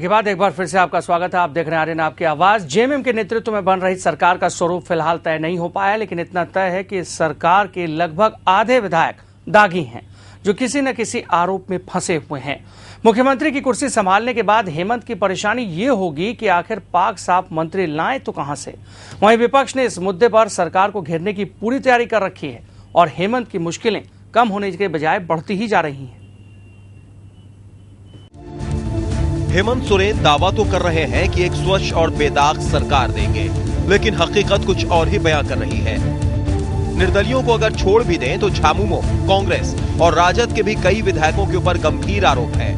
के बाद एक बार फिर से आपका स्वागत है। आप देख रहे हैं आर्यन आपकी आवाज। जेएमएम के नेतृत्व में बन रही सरकार का स्वरूप फिलहाल तय नहीं हो पाया, लेकिन इतना तय है कि इस सरकार के लगभग आधे विधायक दागी हैं, जो किसी न किसी आरोप में फंसे हुए हैं। मुख्यमंत्री की कुर्सी संभालने के बाद हेमंत की परेशानी ये होगी कि आखिर पाक साफ मंत्री लाएं तो कहां से। वहीं विपक्ष ने इस मुद्दे पर सरकार को घेरने की पूरी तैयारी कर रखी है और हेमंत की मुश्किलें कम होने के बजाय बढ़ती ही जा रही हैं। हेमंत सोरेन दावा तो कर रहे हैं कि एक स्वच्छ और बेदाग सरकार देंगे, लेकिन हकीकत कुछ और ही बयां कर रही है। निर्दलियों को अगर छोड़ भी दें तो झामुमो, कांग्रेस और राजद के भी कई विधायकों के ऊपर गंभीर आरोप है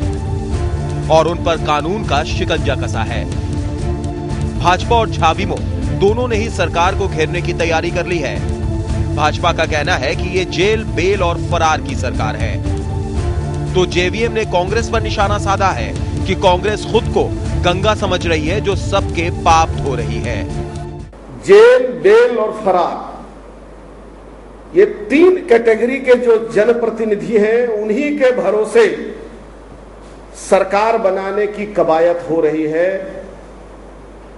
और उन पर कानून का शिकंजा कसा है। भाजपा और झाविमो दोनों ने ही सरकार को घेरने की तैयारी कर ली है। भाजपा का कहना है कि ये जेल, बेल और फरार की सरकार है, तो जेवीएम ने कांग्रेस पर निशाना साधा है कि कांग्रेस खुद को गंगा समझ रही है जो सबके पाप धो रही है। जेल, बेल और फरार, ये तीन कैटेगरी के जो जनप्रतिनिधि हैं, उन्हीं के भरोसे सरकार बनाने की कवायद हो रही है।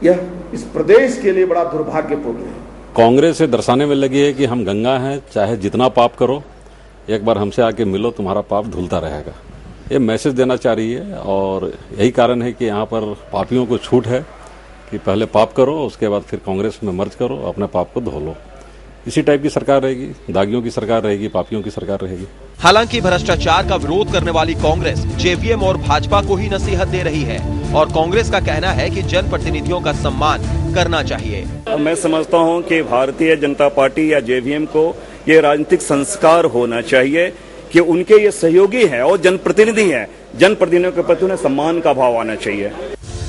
यह इस प्रदेश के लिए बड़ा दुर्भाग्यपूर्ण है। कांग्रेस से दर्शाने में लगी है कि हम गंगा हैं, चाहे जितना पाप करो, एक बार हमसे आके मिलो, तुम्हारा पाप धुलता रहेगा। ये मैसेज देना चाह रही है और यही कारण है कि यहाँ पर पापियों को छूट है कि पहले पाप करो, उसके बाद फिर कांग्रेस में मर्ज करो, अपने पाप को धो लो। इसी टाइप की सरकार रहेगी, दागियों की सरकार रहेगी, पापियों की सरकार रहेगी। हालांकि भ्रष्टाचार का विरोध करने वाली कांग्रेस जेवीएम और भाजपा को ही नसीहत दे रही है और कांग्रेस का कहना है कि जनप्रतिनिधियों का सम्मान करना चाहिए। मैं समझता हूं कि भारतीय जनता पार्टी या जेवीएम को ये राजनीतिक संस्कार होना चाहिए कि उनके ये सहयोगी हैं और जनप्रतिनिधि हैं, जनप्रतिनिधियों के प्रति उन्हें सम्मान का भाव आना चाहिए।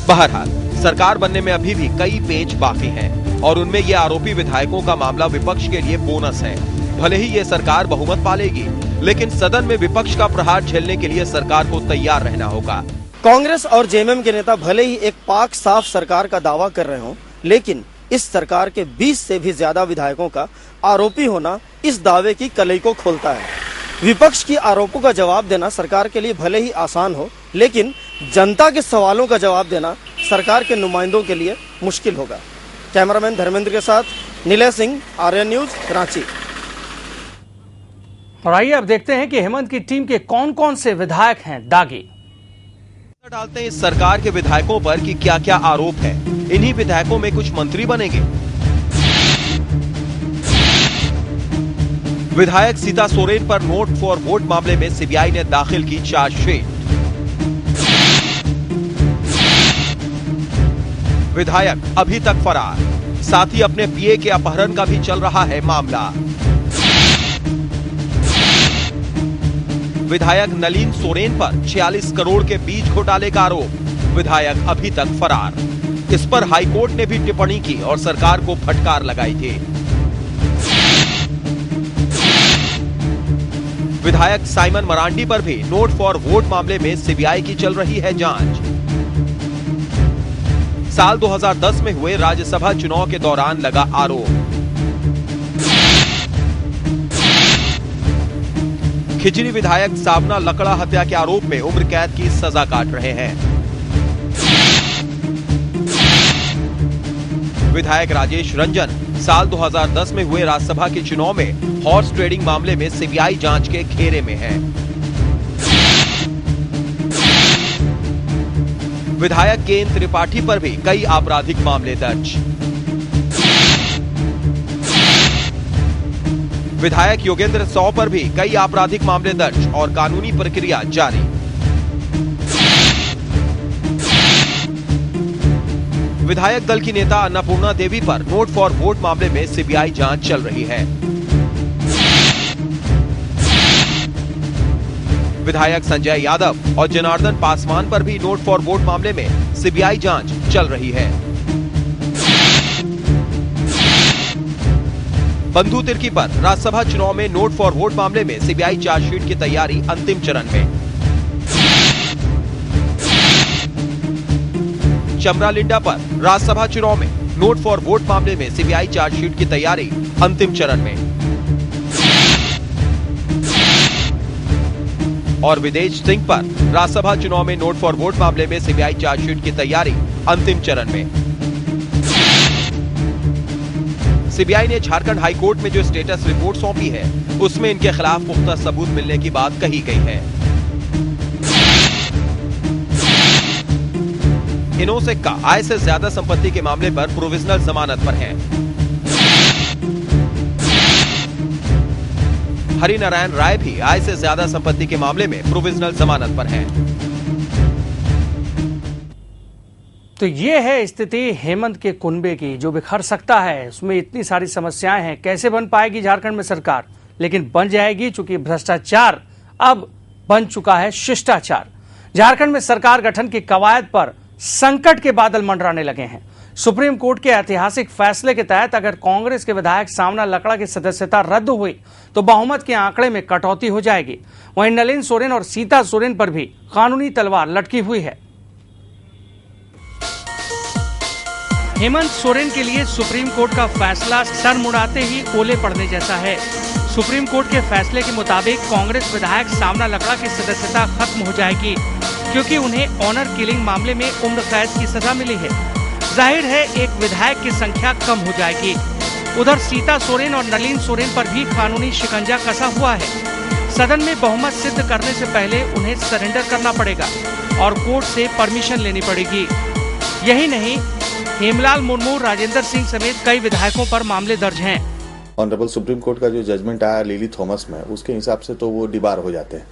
बहरहाल सरकार बनने में अभी भी कई पेच बाकी हैं और उनमें ये आरोपी विधायकों का मामला विपक्ष के लिए बोनस है। भले ही ये सरकार बहुमत पालेगी, लेकिन सदन में विपक्ष का प्रहार झेलने के लिए सरकार को तैयार रहना होगा। कांग्रेस और जेएमएम के नेता भले ही एक पाक साफ सरकार का दावा कर रहे हों, लेकिन इस सरकार के 20 से भी ज्यादा विधायकों का आरोपी होना इस दावे की कलई को खोलता है। विपक्ष की आरोपों का जवाब देना सरकार के लिए भले ही आसान हो, लेकिन जनता के सवालों का जवाब देना सरकार के नुमाइंदों के लिए मुश्किल होगा। कैमरामैन धर्मेंद्र के साथ निलय सिंह, आर्यन न्यूज, रांची। और आइए अब देखते हैं कि हेमंत की टीम के कौन कौन से विधायक हैं दागी। डालते हैं इस सरकार के विधायकों पर कि क्या क्या आरोप है। इन्हीं विधायकों में कुछ मंत्री बनेंगे। विधायक सीता सोरेन पर नोट फॉर वोट मामले में सीबीआई ने दाखिल की चार्जशीट। विधायक अभी तक फरार, साथ ही अपने पीए के अपहरण का भी चल रहा है मामला। विधायक नलिन सोरेन पर 46 करोड़ के बीज घोटाले का आरोप, विधायक अभी तक फरार। इस पर हाईकोर्ट ने भी टिप्पणी की और सरकार को फटकार लगाई थी। विधायक साइमन मरांडी पर भी नोट फॉर वोट मामले में सीबीआई की चल रही है जांच। साल 2010 में हुए राज्यसभा चुनाव के दौरान लगा आरोप। खिचड़ी विधायक सावना लकड़ा हत्या के आरोप में उम्र कैद की सजा काट रहे हैं। विधायक राजेश रंजन साल 2010 में हुए राज्यसभा के चुनाव में हॉर्स ट्रेडिंग मामले में सीबीआई जांच के घेरे में है। विधायक केएन त्रिपाठी पर भी कई आपराधिक मामले दर्ज। विधायक योगेंद्र सौ पर भी कई आपराधिक मामले दर्ज और कानूनी प्रक्रिया जारी। विधायक दल की नेता अन्नपूर्णा देवी पर नोट फॉर वोट मामले में सीबीआई जांच चल रही है। विधायक संजय यादव और जनार्दन पासवान पर भी नोट फॉर वोट मामले में सीबीआई जांच चल रही है। बंधु तिर्की पर राज्यसभा चुनाव में नोट फॉर वोट मामले में सीबीआई चार्जशीट की तैयारी अंतिम चरण में। चमरालिंडा पर राज्यसभा चुनाव में नोट फॉर वोट मामले में सीबीआई चार्जशीट की तैयारी अंतिम चरण में। और विदेश सिंह पर राज्यसभा चुनाव में नोट फॉर वोट मामले में सीबीआई चार्जशीट की तैयारी अंतिम चरण में। सीबीआई ने झारखंड हाईकोर्ट में जो स्टेटस रिपोर्ट सौंपी है उसमें इनके खिलाफ पुख्ता सबूत मिलने की बात कही गई है। इनो सिक्का आय से ज्यादा संपत्ति के मामले पर प्रोविजनल जमानत पर है। हरिनारायण राय भी आय से ज्यादा संपत्ति के मामले में प्रोविजनल जमानत पर है। तो ये है स्थिति हेमंत के कुनबे की, जो बिखर सकता है। उसमें इतनी सारी समस्याएं हैं, कैसे बन पाएगी झारखंड में सरकार? लेकिन बन जाएगी, चूंकि भ्रष्टाचार अब बन चुका है शिष्टाचार। झारखंड में सरकार गठन की कवायद पर संकट के बादल मंडराने लगे हैं। सुप्रीम कोर्ट के ऐतिहासिक फैसले के तहत अगर कांग्रेस के विधायक सामना लकड़ा की सदस्यता रद्द हुई तो बहुमत के आंकड़े में कटौती हो जाएगी। वहीं नलिन सोरेन और सीता सोरेन पर भी कानूनी तलवार लटकी हुई है। हेमंत सोरेन के लिए सुप्रीम कोर्ट का फैसला सर मुड़ाते ही ओले पड़ने जैसा है। सुप्रीम कोर्ट के फैसले के मुताबिक कांग्रेस विधायक सामना लकड़ा की सदस्यता खत्म हो जाएगी, क्योंकि उन्हें ऑनर किलिंग मामले में उम्र कैद की सजा मिली है। जाहिर है एक विधायक की संख्या कम हो जाएगी। उधर सीता सोरेन और नलिन सोरेन पर भी कानूनी शिकंजा कसा हुआ है। सदन में बहुमत सिद्ध करने से पहले उन्हें सरेंडर करना पड़ेगा और कोर्ट से परमिशन लेनी पड़ेगी। यही नहीं, हेमलाल मुर्मू, राजेंद्र सिंह समेत कई विधायकों पर मामले दर्ज हैं। ऑनरेबल सुप्रीम कोर्ट का जो जजमेंट आया लिली थॉमस में, उसके हिसाब से तो वो डिबार हो जाते हैं,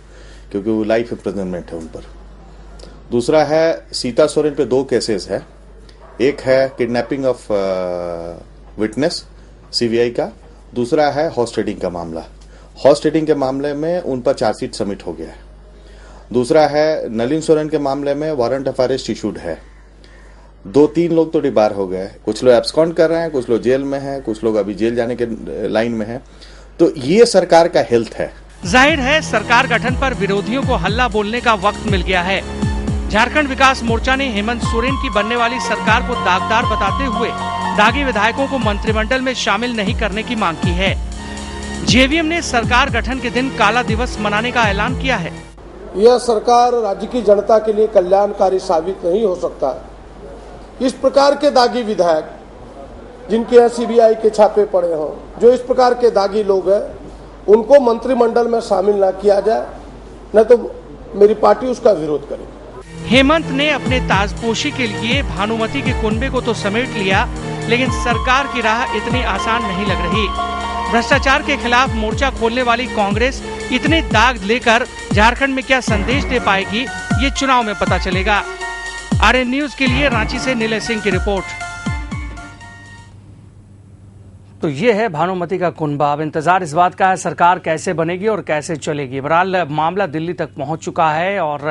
क्योंकि वो लाइफ इम्प्रिजनमेंट है उन पर। दूसरा है सीता सोरेन पे 2 केसेस है। एक है किडनैपिंग ऑफ विटनेस सीबीआई का, दूसरा है हॉर्स ट्रेडिंग का मामला। हॉर्स ट्रेडिंग के मामले में उन पर चार्जशीट सबमिट हो गया है। दूसरा है नलिन सोरेन के मामले में वारंट ऑफ अरेस्ट इशूड है। 2-3 लोग तो डिबार हो गए, कुछ लोग एब्सकॉन्ड कर रहे हैं, कुछ लोग जेल में हैं, कुछ लोग अभी जेल जाने के लाइन में हैं। तो ये सरकार का हेल्थ है। जाहिर है सरकार गठन पर विरोधियों को हल्ला बोलने का वक्त मिल गया है। झारखंड विकास मोर्चा ने हेमंत सोरेन की बनने वाली सरकार को दागदार बताते हुए दागी विधायकों को मंत्रिमंडल में शामिल नहीं करने की मांग की है। जेवीएम ने सरकार गठन के दिन काला दिवस मनाने का ऐलान किया है। यह सरकार राज्य की जनता के लिए कल्याणकारी साबित नहीं हो सकता। इस प्रकार के दागी विधायक जिनके यहाँ सीबीआई के छापे पड़े हों, जो इस प्रकार के दागी लोग हैं, उनको मंत्रिमंडल में शामिल न किया जाए, न तो मेरी पार्टी उसका विरोध करेगी। हेमंत ने अपने ताजपोशी के लिए भानुमति के कुनबे को तो समेट लिया, लेकिन सरकार की राह इतनी आसान नहीं लग रही। भ्रष्टाचार के खिलाफ मोर्चा खोलने वाली कांग्रेस इतने दाग लेकर झारखंड में क्या संदेश दे पाएगी, ये चुनाव में पता चलेगा। आरएन न्यूज के लिए रांची से नीलेश सिंह की रिपोर्ट। तो ये है भानुमति का कुनबा। अब इंतजार इस बात का है सरकार कैसे बनेगी और कैसे चलेगी। बहरहाल मामला दिल्ली तक पहुंच चुका है और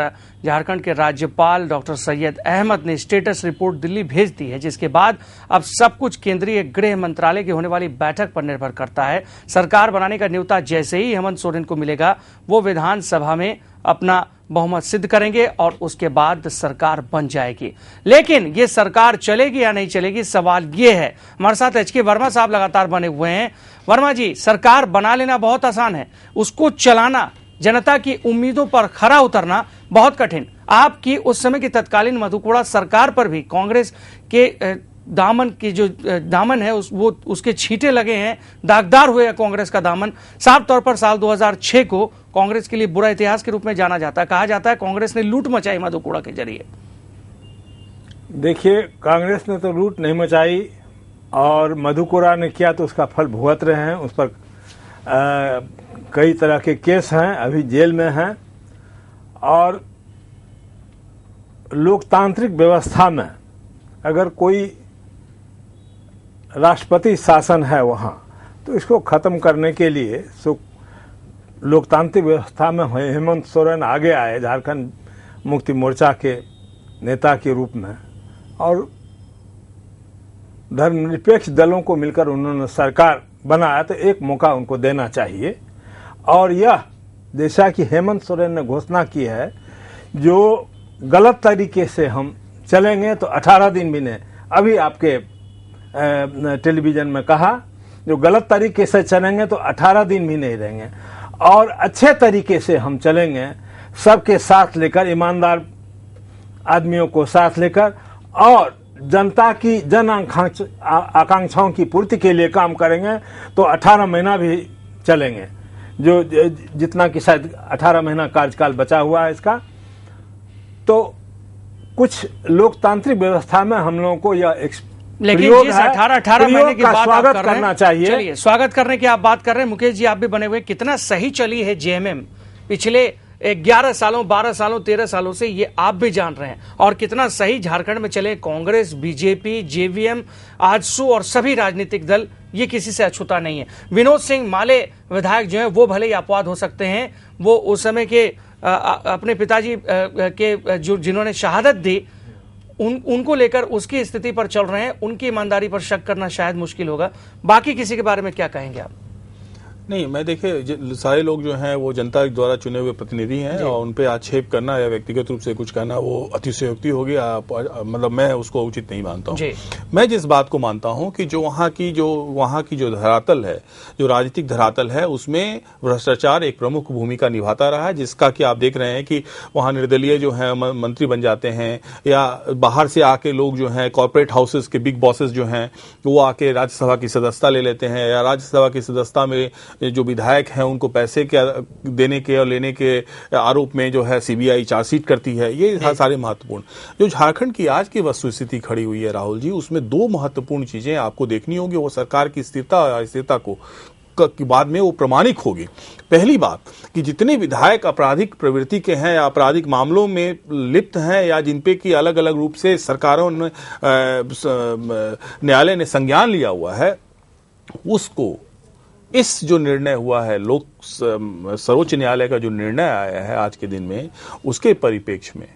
झारखंड के राज्यपाल डॉक्टर सैयद अहमद ने स्टेटस रिपोर्ट दिल्ली भेज दी है, जिसके बाद अब सब कुछ केंद्रीय गृह मंत्रालय की होने वाली बैठक पर निर्भर करता है। सरकार बनाने का न्योता जैसे ही हेमंत सोरेन को मिलेगा, वो विधानसभा में अपना बहुमत सिद्ध करेंगे और उसके बाद सरकार बन जाएगी। लेकिन ये सरकार चलेगी या नहीं चलेगी, सवाल ये है। हमारे साथ एचके वर्मा साहब लगातार बने हुए हैं। वर्मा जी, सरकार बना लेना बहुत आसान है, उसको चलाना, जनता की उम्मीदों पर खरा उतरना बहुत कठिन। आपकी उस समय की तत्कालीन मधुकोड़ा सरकार पर भी कांग्रेस के दामन की जो दामन है वो उसके छींटे लगे हैं, दागदार हुए कांग्रेस का दामन। साफ तौर पर साल 2006 को कांग्रेस के लिए बुरा इतिहास के रूप में जाना जाता है। कहा जाता है कांग्रेस ने लूट मचाई मधुकोड़ा के जरिए। देखिए, कांग्रेस ने तो लूट नहीं मचाई और मधुकोड़ा ने किया तो उसका फल भुगत रहे हैं। उस पर कई तरह के केस हैं, अभी जेल में हैं। और लोकतांत्रिक व्यवस्था में अगर कोई राष्ट्रपति शासन है वहाँ, तो इसको खत्म करने के लिए लोकतांत्रिक व्यवस्था में हेमंत सोरेन आगे आए झारखंड मुक्ति मोर्चा के नेता के रूप में, और धर्मनिरपेक्ष दलों को मिलकर उन्होंने सरकार बनाया, तो एक मौका उनको देना चाहिए। और यह जैसा कि हेमंत सोरेन ने घोषणा की है, जो गलत तरीके से हम चलेंगे तो 18 दिन भी नहीं, अभी आपके टेलीविजन में कहा, जो गलत तरीके से चलेंगे तो 18 दिन भी नहीं रहेंगे, और अच्छे तरीके से हम चलेंगे सबके साथ लेकर, ईमानदार आदमियों को साथ लेकर और जनता की जन आकांक्षाओं की पूर्ति के लिए काम करेंगे तो 18 महीना भी चलेंगे, जो जितना कि शायद 18 महीना कार्यकाल बचा हुआ है इसका। तो कुछ लोकतांत्रिक व्यवस्था में हम लोगों को यह लेकिन जिस 18 महीने की बात आप कर रहे हैं, चाहिए। चलिए, स्वागत करने की आप बात कर रहे हैं, मुकेश जी आप भी बने हुए, कितना सही चली है जेएमएम पिछले 11 सालों 12 सालों 13 सालों से, ये आप भी जान रहे हैं, और कितना सही झारखंड में चले कांग्रेस, बीजेपी, जेवीएम, आजसू और सभी राजनीतिक दल, ये किसी से अछूता नहीं है। विनोद सिंह माले विधायक जो है वो भले ही अपवाद हो सकते हैं, वो उस समय के अपने पिताजी के जो जिन्होंने शहादत दी उनको लेकर उसकी स्थिति पर चल रहे हैं, उनकी ईमानदारी पर शक करना शायद मुश्किल होगा। बाकी किसी के बारे में क्या कहेंगे आप? नहीं, मैं देखिए सारे लोग जो हैं वो जनता द्वारा चुने हुए प्रतिनिधि हैं और उन पे आक्षेप करना या व्यक्तिगत रूप से कुछ कहना वो अतिशयोक्ति होगी, मतलब मैं उसको उचित नहीं मानता हूँ। मैं जिस बात को मानता हूँ कि जो वहाँ की जो धरातल है, जो राजनीतिक धरातल है, उसमें भ्रष्टाचार एक प्रमुख भूमिका निभाता रहा है, जिसका कि आप देख रहे हैं कि वहाँ निर्दलीय जो है मंत्री बन जाते हैं या बाहर से आके लोग जो है कॉर्पोरेट हाउसेस के बिग बॉसेस जो हैं वो आके राज्यसभा की सदस्यता ले लेते हैं, या राज्यसभा की सदस्यता में जो विधायक हैं उनको पैसे के देने के और लेने के आरोप में जो है सीबीआई चार्जशीट करती है। ये सारे महत्वपूर्ण जो झारखंड की आज की वस्तुस्थिति खड़ी हुई है राहुल जी, उसमें दो महत्वपूर्ण चीजें आपको देखनी होगी। वो सरकार की स्थिरता और अस्थिरता की बाद में वो प्रमाणिक होगी। पहली बात कि जितने विधायक आपराधिक प्रवृत्ति के हैं या आपराधिक मामलों में लिप्त हैं या जिनपे की अलग अलग रूप से सरकारों ने न्यायालय ने संज्ञान लिया हुआ है, उसको इस जो निर्णय हुआ है सर्वोच्च न्यायालय का जो निर्णय आया है आज के दिन में, उसके परिप्रेक्ष्य में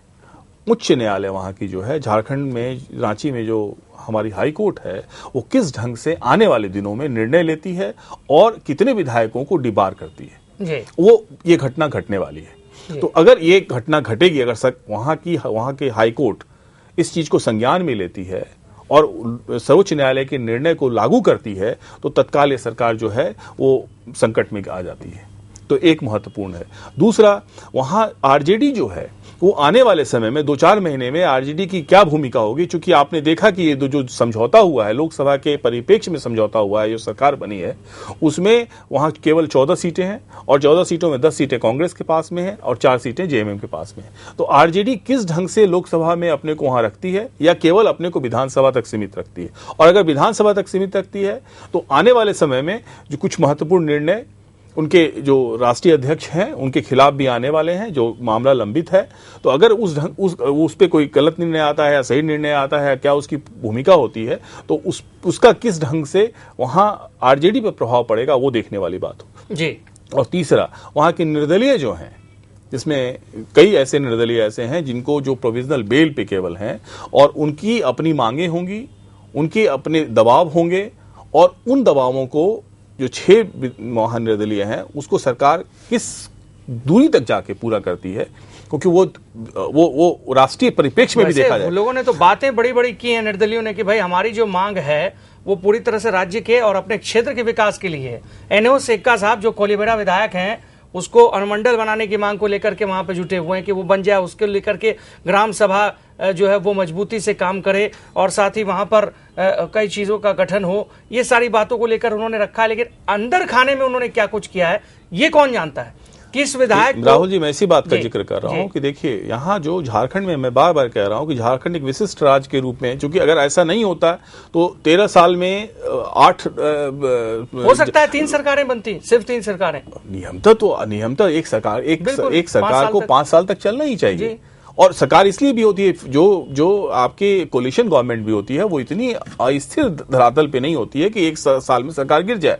उच्च न्यायालय वहां की जो है झारखंड में रांची में जो हमारी हाई कोर्ट है वो किस ढंग से आने वाले दिनों में निर्णय लेती है और कितने विधायकों को डिबार करती है, वो ये घटना घटने वाली है। तो अगर ये घटना घटेगी, अगर वहां की हाई कोर्ट इस चीज को संज्ञान में लेती है और सर्वोच्च न्यायालय के निर्णय को लागू करती है, तो तत्काल ये सरकार जो है वो संकट में आ जाती है। तो एक महत्वपूर्ण है। दूसरा, वहां आरजेडी जो है वो आने वाले समय में 2-4 महीने में आरजेडी की क्या भूमिका होगी, क्योंकि आपने देखा कि ये जो समझौता हुआ है, लोकसभा के परिप्रेक्ष्य में समझौता हुआ है, जो सरकार बनी है उसमें वहां केवल 14 सीटें हैं और 14 सीटों में 10 सीटें कांग्रेस के पास में है और 4 सीटें जेएमएम के पास में है। तो आरजेडी किस ढंग से लोकसभा में अपने को वहां रखती है या केवल अपने को विधानसभा तक सीमित रखती है, और अगर विधानसभा तक सीमित रखती है तो आने वाले समय में जो कुछ महत्वपूर्ण निर्णय उनके जो राष्ट्रीय अध्यक्ष हैं उनके खिलाफ भी आने वाले हैं, जो मामला लंबित है। तो अगर उस पे कोई गलत निर्णय आता है या सही निर्णय आता है, क्या उसकी भूमिका होती है, तो उसका किस ढंग से वहां आरजेडी पर प्रभाव पड़ेगा, वो देखने वाली बात हो जी। और तीसरा, वहां के निर्दलीय जो हैं, जिसमें कई ऐसे निर्दलीय ऐसे हैं जिनको जो प्रोविजनल बेल पे केवल हैं और उनकी अपनी मांगे होंगी, उनके अपने दबाव होंगे, और उन दबावों को जो 6 महानिर्दलीय हैं उसको सरकार किस दूरी तक जाके पूरा करती है, क्योंकि वो राष्ट्रीय परिप्रेक्ष्य में भी देखा जाए। लोगों ने तो बातें बड़ी बड़ी की हैं निर्दलियों ने कि भाई हमारी जो मांग है वो पूरी तरह से राज्य के और अपने क्षेत्र के विकास के लिए है। एनओ सेक्का साहब जो कोलीबेड़ा विधायक हैं उसको अनुमंडल बनाने की मांग को लेकर के वहां पे जुटे हुए हैं कि वो बन जाए, उसके लेकर के ग्राम सभा जो है वो मजबूती से काम करे और साथ ही वहां पर कई चीजों का गठन हो। ये सारी बातों को लेकर उन्होंने रखा है, लेकिन अंदर खाने में उन्होंने क्या कुछ किया है ये कौन जानता है। किस विधायक राहुल जी, मैं इसी बात का जिक्र कर रहा हूँ कि देखिए यहाँ जो झारखंड में, मैं बार बार कह रहा हूँ कि झारखंड एक विशिष्ट राज्य के रूप में, क्योंकि अगर ऐसा नहीं होता तो 13 साल में 8 हो सकता है 3 सरकारें बनती, सिर्फ 3 सरकारें। नियमतः एक सरकार को 5 साल तक चलना ही चाहिए। और सरकार इसलिए भी होती है, जो आपके कोलिशन गवर्नमेंट भी होती है वो इतनी अस्थिर धरातल पे नहीं होती है कि एक साल में सरकार गिर जाए।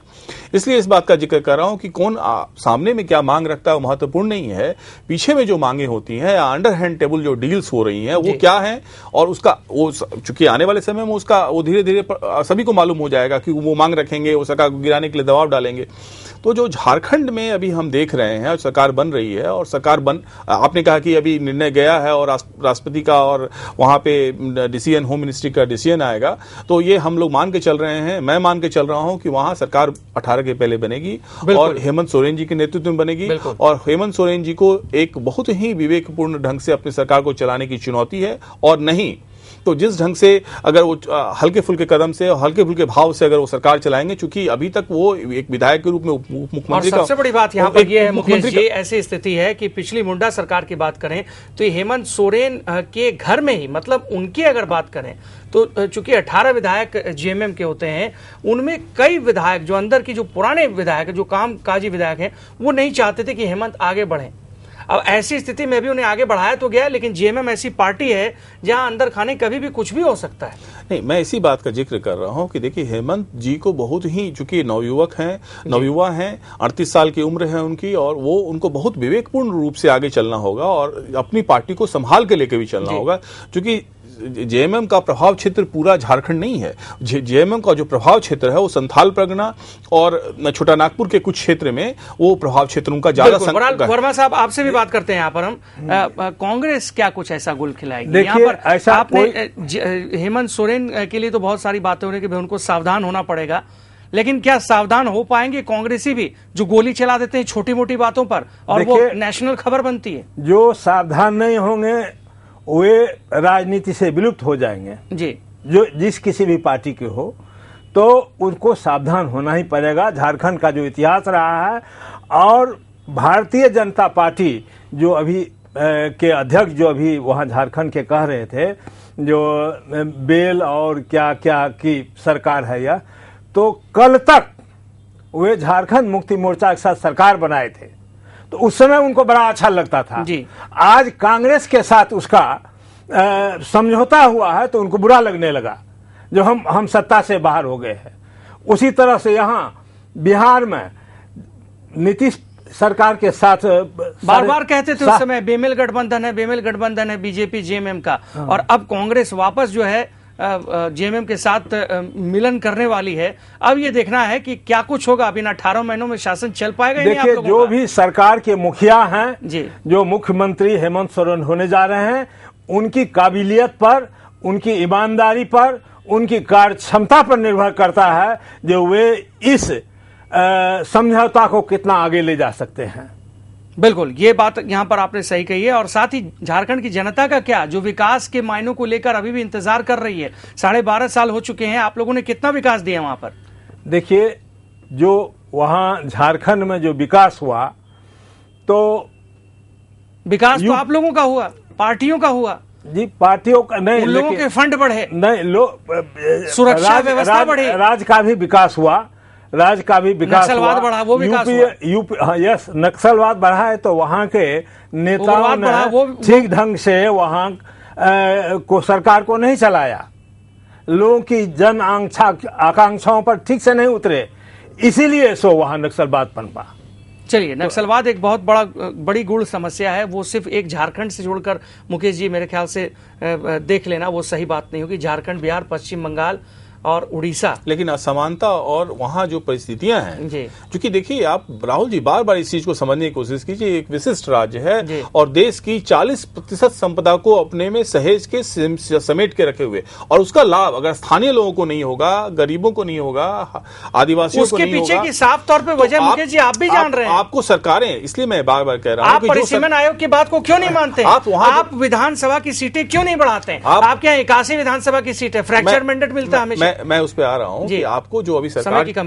इसलिए इस बात का जिक्र कर रहा हूं कि कौन सामने में क्या मांग रखता है वो महत्वपूर्ण नहीं है, पीछे में जो मांगे होती हैं या अंडर हैंड टेबल जो डील्स हो रही हैं वो क्या है, और उसका वो चूंकि आने वाले समय में उसका वो धीरे धीरे सभी को मालूम हो जाएगा कि वो मांग रखेंगे, वो सरकार को गिराने के लिए दबाव डालेंगे। तो जो झारखंड में अभी हम देख रहे हैं, सरकार बन रही है और आपने कहा कि अभी निर्णय गया है और राष्ट्रपति का और वहां पे डिसीजन, होम मिनिस्ट्री का डिसीजन आएगा, तो ये हम लोग मान के चल रहे हैं, मैं मान के चल रहा हूं कि वहां सरकार 18 के पहले बनेगी और हेमंत सोरेन जी के नेतृत्व में बनेगी। और हेमंत सोरेन जी को एक बहुत ही विवेकपूर्ण ढंग से अपनी सरकार को चलाने की चुनौती है, और नहीं तो जिस ढंग से अगर वो हल्के फुल्के कदम से और हल्के फुल्के भाव से अगर वो सरकार चलाएंगे, चूंकि अभी तक वो एक विधायक के रूप में मुख्यमंत्री का, सबसे बड़ी बात यहाँ पर ये है मुकेश जी, ऐसी स्थिति है कि पिछली मुंडा सरकार की बात करें तो हेमंत सोरेन के घर में ही, मतलब उनकी अगर बात करें तो चूंकि 18 विधायक जेएमएम के होते हैं, उनमें कई विधायक जो अंदर की जो पुराने विधायक जो कामकाजी विधायक हैं, वो नहीं चाहते थे कि हेमंत आगे बढ़े। अब ऐसी स्थिति में भी उन्हें आगे बढ़ाया तो गया, लेकिन जेएमएम ऐसी पार्टी है जहां अंदर खाने कभी भी कुछ भी हो सकता है। नहीं, मैं इसी बात का जिक्र कर रहा हूं कि देखिए हेमंत जी को बहुत ही, चूंकि नवयुवा हैं, 38 साल की उम्र है उनकी, और वो उनको बहुत विवेकपूर्ण रूप से आगे चलना होगा और अपनी पार्टी को संभाल के लेके भी चलना होगा, क्योंकि जेएमएम का प्रभाव क्षेत्र पूरा झारखंड नहीं है। जेएमएम का जो प्रभाव क्षेत्र है वो संथाल परगना और छोटा नागपुर के कुछ क्षेत्र में वो प्रभाव क्षेत्र उनका ज्यादा। वर्मा साहब, आपसे भी बात करते हैं यहाँ पर हम, कांग्रेस क्या कुछ ऐसा गुल खिलाएगी? यहाँ पर ऐसा आपने हेमंत सोरेन के लिए तो बहुत सारी बातें हो रही कि भाई उनको सावधान होना पड़ेगा, लेकिन क्या सावधान हो पाएंगे कांग्रेसी भी, जो गोली चला देते हैं छोटी मोटी बातों पर और वो नेशनल खबर बनती है? जो सावधान नहीं होंगे वे राजनीति से विलुप्त हो जाएंगे जी। जो जिस किसी भी पार्टी के हो, तो उनको सावधान होना ही पड़ेगा। झारखंड का जो इतिहास रहा है और भारतीय जनता पार्टी जो अभी के अध्यक्ष जो अभी वहां झारखंड के कह रहे थे, जो बेल और क्या क्या की सरकार है यह, तो कल तक वे झारखंड मुक्ति मोर्चा के साथ सरकार बनाए थे, तो उस समय उनको बड़ा अच्छा लगता था जी। आज कांग्रेस के साथ उसका समझौता हुआ है तो उनको बुरा लगने लगा, जो हम सत्ता से बाहर हो गए हैं। उसी तरह से यहाँ बिहार में नीतीश सरकार के साथ बार बार कहते थे उस समय बेमेल गठबंधन है बीजेपी जेएमएम का, और अब कांग्रेस वापस जो है जेएमएम के साथ मिलन करने वाली है। अब ये देखना है कि क्या कुछ होगा। अभी 18 महीनों में शासन चल पाएगा? देखिए, जो भी सरकार के मुखिया हैं जी, जो मुख्यमंत्री हेमंत सोरेन होने जा रहे हैं, उनकी काबिलियत पर, उनकी ईमानदारी पर, उनकी कार्य क्षमता पर निर्भर करता है जो वे इस समझौता को कितना आगे ले जा सकते हैं। बिल्कुल, ये बात यहाँ पर आपने सही कही है। और साथ ही झारखंड की जनता का क्या, जो विकास के मायनों को लेकर अभी भी इंतजार कर रही है। 12.5 साल हो चुके हैं, आप लोगों ने कितना विकास दिया वहां पर? देखिए, जो वहां झारखंड में जो विकास हुआ, तो विकास तो आप लोगों का हुआ, पार्टियों का हुआ जी। पार्टियों का नहीं, लोगों के फंड बढ़े, नहीं, सुरक्षा व्यवस्था बढ़ी, राज्य का भी विकास हुआ, राज्य का भी विकास, नक्सलवाद बढ़ा, वो विकास हुआ। यूपी हाँ, यस, नक्सलवाद बढ़ा है तो वहां के नेताओं ने ठीक ढंग से वहां को सरकार को नहीं चलाया, लोगों की जन आकांक्षाओं पर ठीक से नहीं उतरे, इसीलिए सो वहां नक्सलवाद पनपा। चलिए, नक्सलवाद एक बहुत बड़ी गूढ़ समस्या है। वो सिर्फ एक झारखंड से जोड़कर मुकेश जी मेरे ख्याल से देख लेना वो सही बात नहीं होगी। झारखंड, बिहार, पश्चिम बंगाल और उड़ीसा, लेकिन असमानता और वहां जो परिस्थितियां हैं, क्योंकि देखिए आप राहुल जी बार बार इस चीज को समझने की कोशिश कीजिए, एक विशिष्ट राज्य है और देश की 40% संपदा को अपने में सहेज के समेट के रखे हुए, और उसका लाभ अगर स्थानीय लोगों को नहीं होगा, गरीबों को नहीं होगा, आदिवासियों को नहीं होगा, उसके पीछे की साफ तौर पे वजह मुकेश जी आप भी जान रहे हैं। आपको सरकारें, इसलिए मैं बार बार कह रहा हूं, आप परिसीमन आयोग की बात को क्यों नहीं मानते? आप विधानसभा की सीटें क्यों नहीं बढ़ाते? आपके यहाँ 81 विधानसभा की सीट है, फ्रैक्चर मैंडेट मिलता है हमेशा। मैं उस पे आ रहा हूं कि आपको जो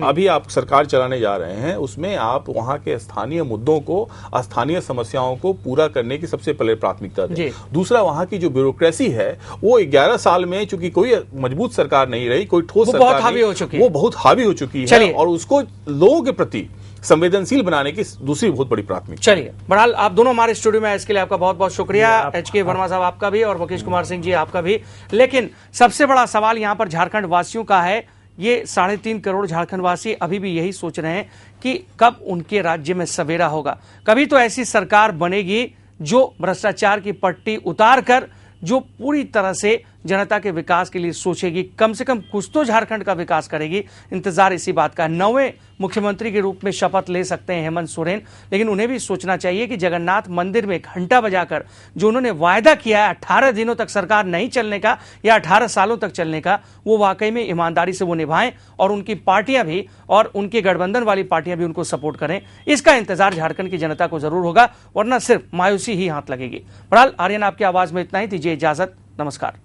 अभी आप सरकार चलाने जा रहे हैं, उसमें आप वहां के स्थानीय मुद्दों को, स्थानीय समस्याओं को पूरा करने की सबसे पहले प्राथमिकता दें। दूसरा, वहां की जो ब्यूरोक्रेसी है वो 11 साल में, चूंकि कोई मजबूत सरकार नहीं रही, कोई ठोस सरकार वो बहुत हावी हो चुकी है, और उसको लोगों के प्रति संवेदनशील बनाने की दूसरी बहुत बड़ी प्राथमिकता। चलिए, बहरहाल आप दोनों हमारे स्टूडियो में, इसके लिए आपका बहुत बहुत शुक्रिया। HK वर्मा साहब आपका भी, और मुकेश कुमार सिंह जी आपका भी। लेकिन सबसे बड़ा सवाल यहाँ पर झारखंड वासियों का है। ये 3.5 करोड़ झारखंड वासी अभी भी यही सोच रहे हैं कि कब उनके राज्य में सवेरा होगा। कभी तो ऐसी सरकार बनेगी जो भ्रष्टाचार की पट्टी उतार कर, जो पूरी तरह से जनता के विकास के लिए सोचेगी, कम से कम कुछ तो झारखंड का विकास करेगी। इंतजार इसी बात का। 9वें मुख्यमंत्री के रूप में शपथ ले सकते हैं हेमंत सोरेन, लेकिन उन्हें भी सोचना चाहिए कि जगन्नाथ मंदिर में घंटा बजाकर जो उन्होंने वायदा किया है 18 दिनों तक सरकार नहीं चलने का या 18 सालों तक चलने का, वो वाकई में ईमानदारी से वो निभाएं और उनकी पार्टियां भी और उनके गठबंधन वाली पार्टियां भी उनको सपोर्ट करें। इसका इंतजार झारखंड की जनता को जरूर होगा, वरना सिर्फ मायूसी ही हाथ लगेगी। बहरहाल आर्यन आपकी आवाज में इतना ही। दीजिए इजाजत, नमस्कार।